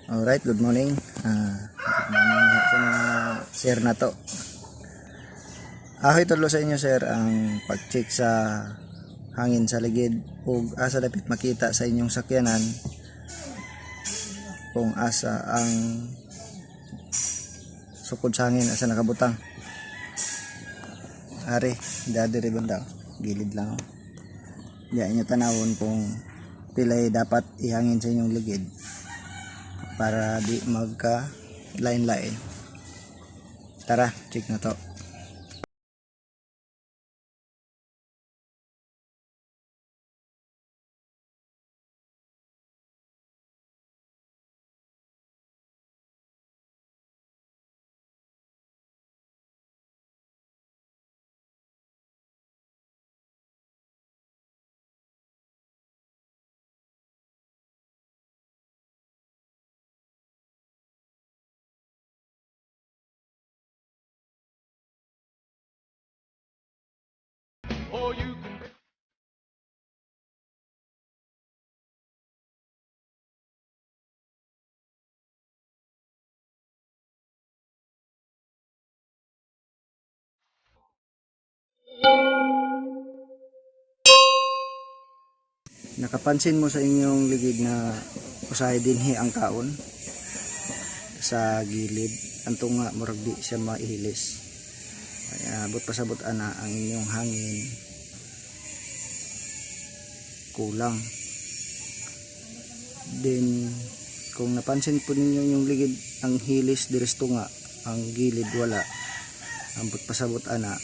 Alright, good morning. Good morning sa mga sir na to. Ahoy tulo sa inyo sir ang pag-check sa hangin sa ligid ug asa dapat makita sa inyong sakyanan kung asa ang sukod sa hangin, asa nakabutang. Ari, dadiri banda, gilid lang. Diyan nyo tanawon kung pilay dapat ihangin sa inyong ligid para di magka line-line. Tara, check na to. Or you can Nakapansin mo sa inyong ligid na usahay dinhi ang kaon sa gilid anto nga murag di siya maihilis. Abot pasabot ana ang inyong hangin kulang. Then kung napansin po ninyo yung ligid ang hilis diresto nga, ang gilid wala, ambot pasabot ana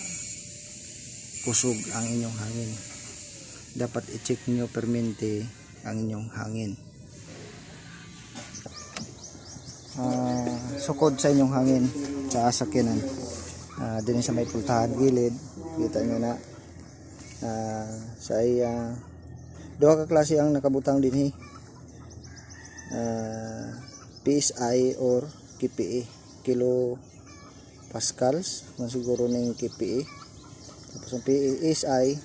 kusog ang inyong hangin. Dapat i-check nyo permente ang inyong hangin. Sukod sa inyong hangin sa sakyanan, din sa may pultahan gilid, kita nyo na sa duha ka klase ang nakabutang dinhi, PSI or KPE, kilo pascals man siguro ning KPE. Tapos ang PSI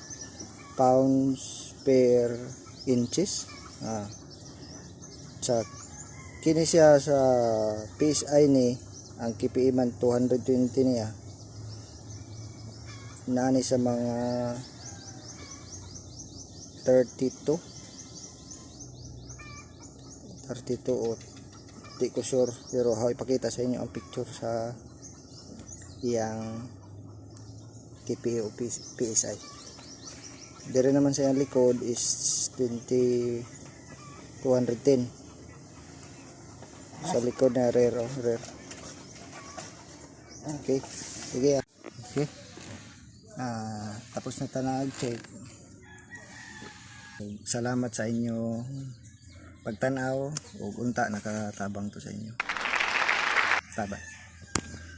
pounds per inches. Sa kini siya sa PSI ni ang KPE man 220 niya nani sa mga 32 o di ko sure, pero ipakita sa inyo ang picture sa iyang KPE o PSI. Dire naman sa yung likod is 210 sa likod na rear. Okay, sige. Okay, tapos na tanag check. Salamat sa inyo pagtanaw ug unta nakatabang to sa inyo. Bye.